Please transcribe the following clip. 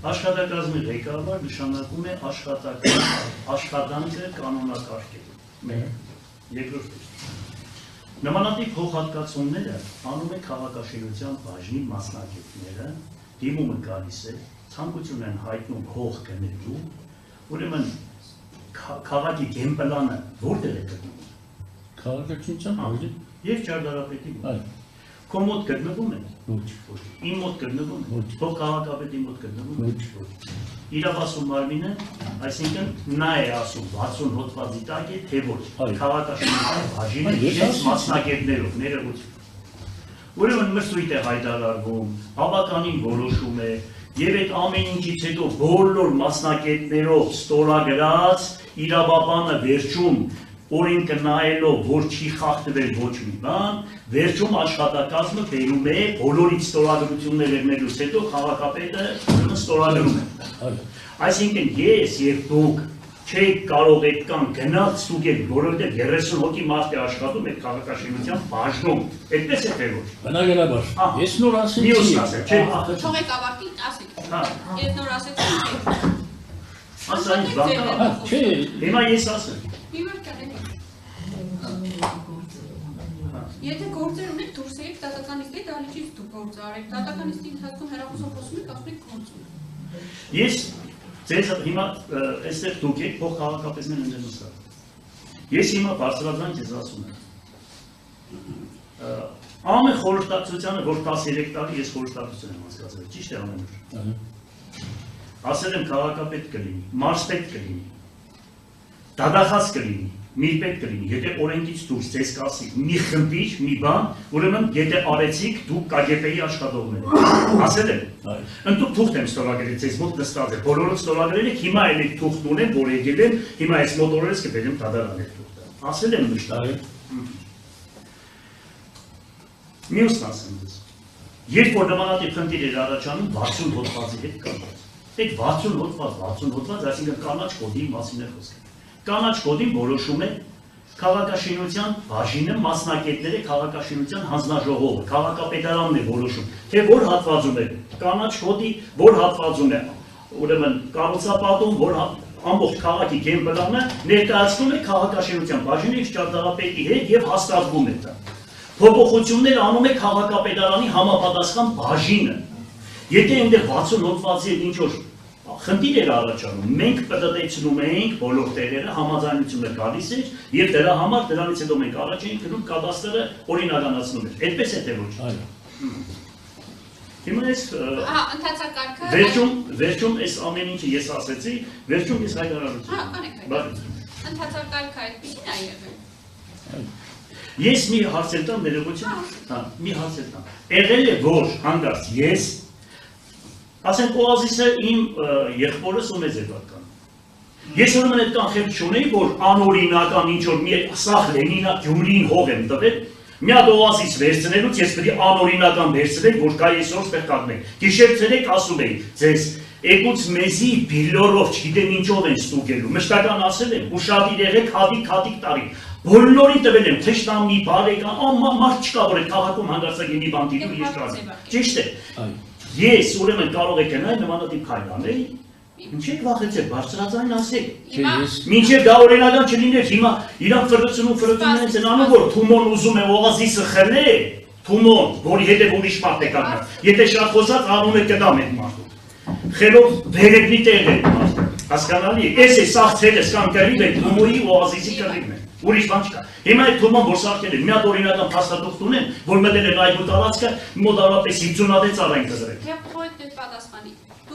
Աշխատակազմի ղեկավար նշանակում է աշխատանքը կանոնակարգել։ Երկրորդ նմանատիպ փոխհատկացումները անում է քաղաքաշինության բաժնի մասնակիցները, դիմումը գալիս է, ցանկություն են հայտնում հող գնելու, ուրեմն քաղաքի գեմպլանը որտեղ է գտնվում։ Քաղաքաշինության բաժին Եվ ճարտարապետի մոտ։ Քո մոտ գտնվում է։ Ոչ։ Իմ մոտ գտնվում է։ Քո քաղաքապետի մոտ գտնվում է։ Ոչ։ Իրավասու մարմինը, այսինքն նա է ասում 60 հոդվածի տակ է, թե ոչ քաղաքաշինության բաժինը իրենց մասնագետներով ներողություն։ Ուրեմն մրցույթ է հայտարարվում, բավականին որոշում է, եւ այդ ամեն ինչից հետո բոլոր մասնագետներով ստորագրած իրավաբանը վերջում օրենքը նայելով, որ չի խախտվել ոչ մի բան, վերջում աշխատակազմը բերում է բոլորից ստորագրություններ ելնելուց հետո քաղաքապետը ստորագրում է։ Այսինքն ես եւ դուք չեք կարող այդքան գնալ ստուգել, որովհետեւ 30 հոգի մարդ է աշխատում այդ քաղաքաշինության բաժնում։ Այդպես է թե ոչ։ Բնականաբար։ Ես նոր ասեցի։ Թողեք ավարտի, ասեք։ Ես նոր ասեցի։ Ասա ինչ բան կա։ Չէ, հիմա ես ասեմ։ Եթե գործեր ունեք դուրս եք դատականիստի դալիճից դու գործ արեք, դատականիստի ընթացքում հեռախոսով խոսում եք, ասում եք գործ ունեք։ Ես ձեզ հիմա այստեղ դուք եք փոխ քաղաքապետներն են նստած։ Ես հիմա բարձրաձայն ձեզ ասում եմ։ Ամեն խորհրդակցությանը, որ 13 տարի ես խորհրդակցություն եմ անցկացրել, ճիշտ է ամեն օր։ Ասել եմ քաղաքապետ կլինի, մարզպետ կլինի, դատախազ կլինի, միպետ կլինի, եթե օրենքից դուրս ձեզ կասի մի խմբիր, մի բան, ուրեմն եթե արեցիք դուք KGB-ի աշխատողներ։ Ասել եմ, ընդդուք թուղթ եմ ստորագրել, ձեզ մոտ նստած է, բոլորը ստորագրել եք, հիմա էլ եք թուղթ ունեմ, որ եկել եմ, հիմա այս մոտ օրերս կբերեմ դատարան այդ թուղթը։ Ասել եմ մշտարի։ Մյուսն ասեմ ձեզ։ Երբ որ նմանատիպ խնդիր էր առաջանում 60 հոդվածի հետ կապված։ Այդ 60 հոդված, այսինքն կանաչ կոդի մասին է խոսքը։ Կանաչ կոդին որոշում է քաղաքաշինության բաժինը, մասնագետները, քաղաքաշինության հանձնաժողովը, քաղաքապետարանն է որոշում, թե որ հատվածում է կանաչ կոդի, որ հատվածում է, ուրեմն կառուցապատում, որ ամբողջ քաղաքի գեմպլանը ներկայացնում է քաղաքաշինության բաժինը ճարտարապետի հետ եւ հաստատվում է դա։ Փոփոխություններ անում է քաղաքապետարանի համապատասխան բաժինը։ Եթե այնտեղ 60 հոդվածի հետ ինչ որ խնդիր էր առաջանում, մենք պտտեցնում էինք բոլոր տեղերը, համաձայնությունը գալիս էր եւ դրա համար դրանից հետո մենք առաջ էինք գնում կադաստրը օրինականացնում էր։ Այդպես է թե ոչ։ Հիմա ես վերջում այս ամեն ինչը ես ասեցի, վերջում ես հայտարարություն։ Ընթացակարգը այդպեսին է եղել։ Ես մի հարց տամ ներողություն, մի հարց տամ։ Եղել է որ հանգարց ես ասենք Օազիսը իմ եղբորս ու մեզ է պատկանում։ Ես ուրեմն այդքան խելք չունեի, որ անօրինական ինչ-որ մի սաղ Լենինա Գյումրիին հող եմ տվել, մի հատ Օազիս վերցնելուց ես պետք է անօրինական վերցնենք, որ կա այսօր ստեղ կանգնենք։ Գիշեր ցերեկ ասում էի ձեզ, եկուց մեզի բիլորով չգիտեմ ինչով են ստուգելու, մշտական ասել եմ, ուշադիր եղեք հատիկ տարի։ Բոլորին տվել եմ, թշնամի, բարեկամ, մարդ չկա, որ այդ քաղաքում հանգարցակի մի բան դիտում ես կազմում։ Ճիշտ է։ Ես ուրեմն կարող եք գնալ նմանատիպ քայլ անել, ինչ եք վախեցել, բարձրաձայն ասեք։ Մինչև դա օրինական չլիներ, հիմա իրանք ֆրծում են անում, որ Թումոն ուզում է Օազիսը խլե, Թումոն, որի հետև ուրիշ մարդ է կանգնած։ Եթե շատ խոսած անուն է կտամ այդ մարդու։ Խելով վերևնի տեղ է մարդը։ Հասկանալի է, էս է սաղ ցելես կամ կռիվ է Թումոյի Օազիսի կռիվն է։ Ուրիշ բան չկա։ Հիմա այդ Թուման որ սարքել է, մի հատ օրինական փաստաթուղթ ունեն, որ մտել են այգու տարածքը, մոտավորապես 50 հատ ծառ են կզրել։ Եվ խոյդ դեպ պատասխանի։